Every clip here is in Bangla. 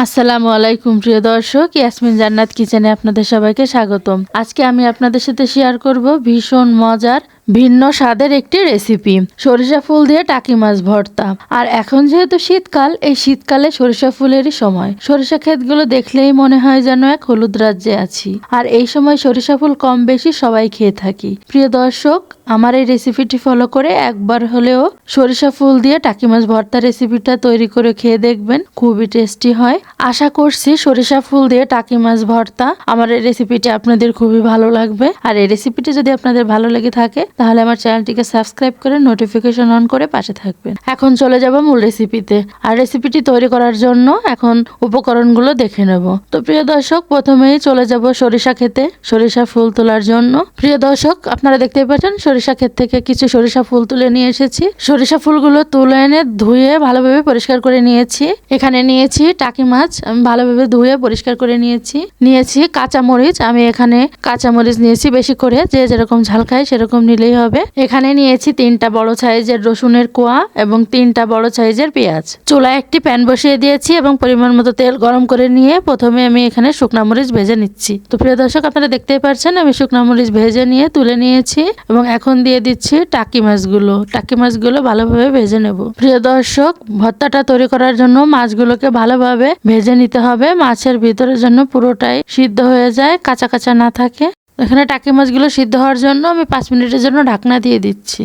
আসসালামু আলাইকুম প্রিয় দর্শক, ইয়াসমিন জান্নাত কিচেনে আপনাদের সবাইকে স্বাগতম। আজকে আমি আপনাদের সাথে শেয়ার করব ভীষণ মজার ভিন্ন স্বাদের একটি রেসিপি, সরিষা ফুল দিয়ে টাকি মাছ ভর্তা। আর এখন যেহেতু শীতকাল, এই শীতকালে সরিষা ফুলেরই সময়। সরিষা ক্ষেতগুলো দেখলেই মনে হয় যেন এক হলুদ রাজ্যে আছি। আর এই সময় সরিষা ফুল কম বেশি সবাই খেয়ে থাকি। প্রিয় দর্শক, আমার এই রেসিপিটি ফলো করে একবার হলেও সরিষা ফুল দিয়ে টাকি মাছ ভর্তা রেসিপিটা তৈরি করে খেয়ে দেখবেন, খুবই টেস্টি হয়। আশা করছি সরিষা ফুল দিয়ে টাকি মাছ ভর্তা আমার এই রেসিপিটি আপনাদের খুবই ভালো লাগবে। আর এই রেসিপিটি যদি আপনাদের ভালো লেগে থাকে তাহলে আমার চ্যানেলটিকে সাবস্ক্রাইব করে নোটিফিকেশন অন করে পাশে থাকবেন। এখন চলে যাব মূল রেসিপিতে। আর রেসিপিটি তৈরি করার জন্য এখন উপকরণগুলো দেখে নেব। তো প্রিয় দর্শক, প্রথমেই চলে যাব সরিষা খেতে সরিষা ফুল তোলার জন্য। প্রিয় দর্শক, আপনারা দেখতেই পাচ্ছেন সরিষা ক্ষেত থেকে কিছু সরিষা ফুল তুলে নিয়ে এসেছি। সরিষা ফুলগুলো তুলে এনে ধুয়ে ভালোভাবে পরিষ্কার করে নিয়েছি। এখানে নিয়েছি টাকি মাছ, আমি ভালোভাবে ধুয়ে পরিষ্কার করে নিয়েছি কাঁচামরিচ। আমি এখানে কাঁচামরিচ নিয়েছি বেশি করে, যে যেরকম ঝাল খায় সেরকম নিলেই হবে। এখানে নিয়েছি 3টা বড় সাইজের রসুনের কোয়া এবং 3টা বড় সাইজের পেঁয়াজ। চুলায় একটি প্যান বসিয়ে দিয়েছি এবং পরিমাণ মতো তেল গরম করে নিয়ে প্রথমে আমি এখানে শুকনা মরিচ ভেজে নিচ্ছি। তো প্রিয় দর্শক, আপনারা দেখতেই পাচ্ছেন আমি শুকনা মরিচ ভেজে নিয়ে তুলে নিয়েছি এবং এখন দিয়ে দিচ্ছি টাকি মাছগুলো ভালোভাবে ভেজে নেব। প্রিয় দর্শক, ভর্তাটা তৈরি করার জন্য মাছগুলোকে ভালোভাবে ভেজে নিতে হবে। মাছের ভিতরের জন্য পুরোটাই সিদ্ধ হয়ে যায়, কাঁচা কাঁচা না থাকে। এখানে টাকি মাছগুলো সিদ্ধ হওয়ার জন্য আমি 5 মিনিটের জন্য ঢাকনা দিয়ে দিচ্ছি।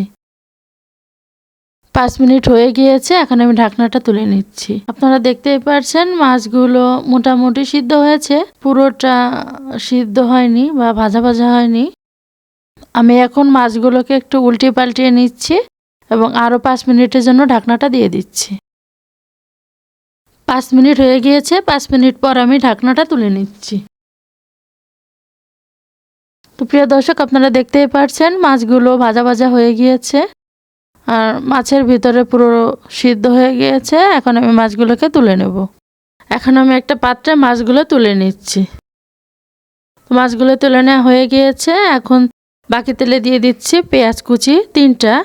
5 মিনিট হয়ে গিয়েছে, এখন আমি ঢাকনাটা তুলে নিচ্ছি। আপনারা দেখতেই পাচ্ছেন মাছগুলো মোটামুটি সিদ্ধ হয়েছে, পুরোটা সিদ্ধ হয়নি বা ভাজা ভাজা হয়নি। আমি এখন মাছগুলোকে একটু উল্টে পাল্টিয়ে নিচ্ছি এবং আরো 5 মিনিটের জন্য ঢাকনাটা দিয়ে দিচ্ছি। 5 মিনিট হয়ে গিয়েছে, 5 মিনিট পর আমি ঢাকনাটা তুলে নিচ্ছি। তো প্রিয় দর্শক, আপনারা দেখতেই পাচ্ছেন মাছগুলো ভাজা ভাজা হয়ে গিয়েছে আর মাছের ভিতরে পুরো সিদ্ধ হয়ে গিয়েছে। এখন আমি মাছগুলোকে তুলে নেব। এখন আমি একটা পাত্রে মাছগুলো তুলে নিচ্ছি। মাছগুলো তুলে নেওয়া হয়ে গিয়েছে। এখন বাকি তেলে দিয়ে দিচ্ছি পেঁয়াজ কুচি 3টা,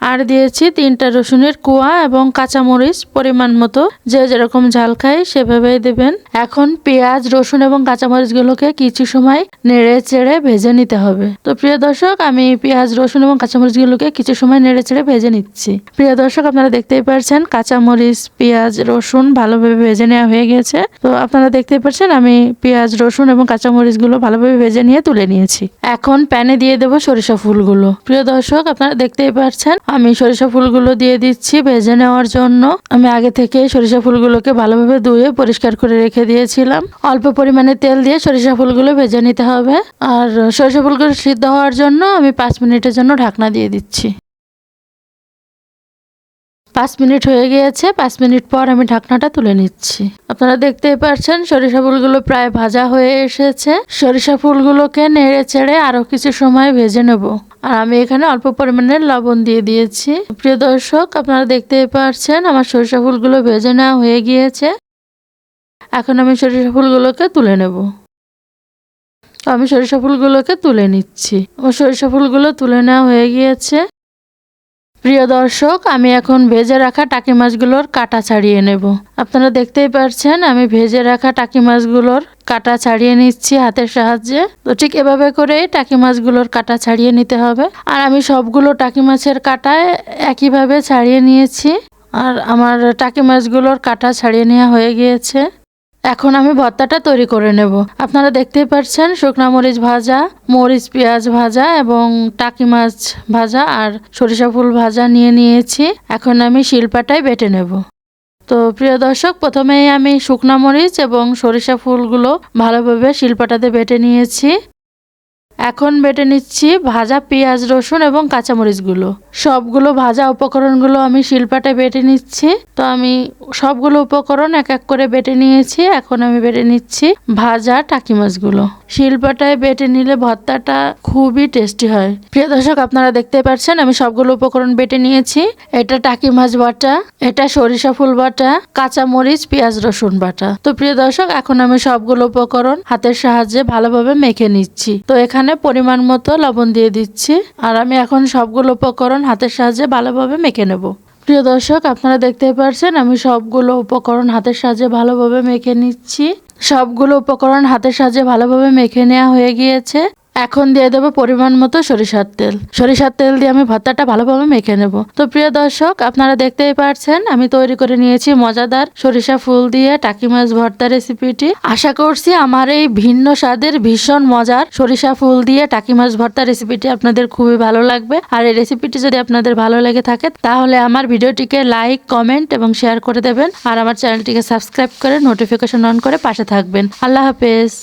আর দিয়েছি 3টা রসুনের কোয়া এবং কাঁচামরিচ পরিমাণ মতো, যে যেরকম ঝাল খায় সেভাবেই দেবেন। এখন পেঁয়াজ, রসুন এবং কাঁচামরিচগুলোকে কিছু সময় নেড়ে চেড়ে ভেজে নিতে হবে। তো প্রিয় দর্শক, আমি পেঁয়াজ, রসুন এবং কাঁচামরিচগুলোকে কিছু সময় নেড়ে চেড়ে ভেজে নিচ্ছি। প্রিয় দর্শক, আপনারা দেখতেই পাচ্ছেন কাঁচামরিচ, পেঁয়াজ, রসুন ভালোভাবে ভেজে নেওয়া হয়ে গেছে। তো আপনারা দেখতেই পাচ্ছেন আমি পেঁয়াজ, রসুন এবং কাঁচামরিচগুলো ভালোভাবে ভেজে নিয়ে তুলে নিয়েছি। এখন প্যানে দিয়ে দেবো সরিষা ফুলগুলো। প্রিয় দর্শক, আপনারা দেখতেই পাচ্ছেন আমি সরিষা ফুলগুলো দিয়ে দিচ্ছি ভেজে নেওয়ার জন্য। আমি আগে থেকে সরিষা ফুলগুলোকে ভালোভাবে ধুয়ে পরিষ্কার করে রেখে দিয়েছিলাম। অল্প পরিমাণে তেল দিয়ে সরিষা ফুলগুলো ভেজে নিতে হবে। আর সরিষা ফুলগুলো সিদ্ধ হওয়ার জন্য আমি 5 মিনিটের জন্য ঢাকনা দিয়ে দিচ্ছি। 5 মিনিট হয়ে গিয়েছে, 5 মিনিট পর আমি ঢাকনাটা তুলে নিচ্ছি। আপনারা দেখতেই পাচ্ছেন সরিষা ফুলগুলো প্রায় ভাজা হয়ে এসেছে। সরিষা ফুলগুলোকে নেড়ে চেড়ে আরো কিছু সময় ভেজে নেব। আর আমি এখানে অল্প পরিমাণে লবণ দিয়ে দিয়েছি। প্রিয় দর্শক, আপনারা দেখতেই পাচ্ছেন আমার সরিষা ফুলগুলো ভেজে নেওয়া হয়ে গিয়েছে। এখন আমি সরিষা ফুলগুলোকে তুলে নেব। আমি সরিষা ফুলগুলোকে তুলে নিচ্ছি। আমার সরিষা ফুলগুলো তুলে নেওয়া হয়ে গিয়েছে। প্রিয় দর্শক, আমি এখন ভেজে রাখা টাকি মাছগুলোর কাটা ছাড়িয়ে নেব। আপনারা দেখতেই পাচ্ছেন আমি ভেজে রাখা টাকি মাছগুলোর কাটা ছাড়িয়ে নিচ্ছি হাতের সাহায্যে। তো ঠিক এভাবে করে টাকি মাছগুলোর কাটা ছাড়িয়ে নিতে হবে। আর আমি সবগুলো টাকি মাছের কাটায় একইভাবে ছাড়িয়ে নিয়েছি। আর আমার টাকি মাছগুলোর কাটা ছাড়িয়ে নেওয়া হয়ে গিয়েছে। এখন আমি ভর্তাটা তৈরি করে নেব। আপনারা দেখতেই পাচ্ছেন শুকনা মরিচ ভাজা, মরিচ পেঁয়াজ ভাজা এবং টাকি মাছ ভাজা আর সরিষা ফুল ভাজা নিয়েছি। এখন আমি শিলপাটায় বেটে নেব। তো প্রিয় দর্শক, প্রথমেই আমি শুকনা মরিচ এবং সরিষা ফুলগুলো ভালোভাবে শিলপাটাতে বেটে নিয়েছি। এখন বেটে নিচ্ছি ভাজা পেঁয়াজ, রসুন এবং কাঁচামরিচগুলো। সবগুলো ভাজা উপকরণগুলো আমি শিলপাটায় বেটে নিচ্ছি। তো আমি সবগুলো উপকরণ এক এক করে বেটে নিয়েছি। এখন আমি বেটে নিচ্ছি ভাজা টাকি মাছগুলো। শিলপাটায় বেটে নিলে ভর্তাটা খুবই টেস্টি হয়। প্রিয় দর্শক, আপনারা দেখতে পাচ্ছেন আমি সবগুলো উপকরণ বেটে নিয়েছি। এটা টাকি মাছ বাটা, এটা সরিষা ফুল বাটা, কাঁচামরিচ, পেঁয়াজ, রসুন বাটা। তো প্রিয় দর্শক, এখন আমি সবগুলো উপকরণ হাতের সাহায্যে ভালোভাবে মেখে নিচ্ছি। তো এখানে পরিমাণ মতো লবণ দিয়ে দিচ্ছি। আর আমি এখন সবগুলো উপকরণ হাতের সাহায্যে ভালোভাবে মেখে নেব। প্রিয় দর্শক, আপনারা দেখতেই পারছেন আমি সবগুলো উপকরণ হাতের সাহায্যে ভালোভাবে মেখে নিচ্ছি। সবগুলো উপকরণ হাতের সাহায্যে ভালোভাবে মেখে নেওয়া হয়ে গিয়েছে। এখন দিয়ে দেবো পরিমাণ মতো সরিষার তেল। সরিষার তেল দিয়ে আমি ভর্তাটা ভালোভাবে মেখে নেব। তো প্রিয় দর্শক, আপনারা দেখতেই পারছেন আমি তৈরি করে নিয়েছি মজাদার সরিষা ফুল দিয়ে টাকি মাছ ভর্তা রেসিপিটি। আশা করছি আমার এই ভিন্ন স্বাদের ভীষণ মজার সরিষা ফুল দিয়ে টাকি মাছ ভর্তা রেসিপিটি আপনাদের খুবই ভালো লাগবে। আর এই রেসিপিটি যদি আপনাদের ভালো লেগে থাকে তাহলে আমার ভিডিওটিকে লাইক, কমেন্ট এবং শেয়ার করে দেবেন। আর আমার চ্যানেলটিকে সাবস্ক্রাইব করে নোটিফিকেশন অন করে পাশে থাকবেন। আল্লাহ হাফেজ।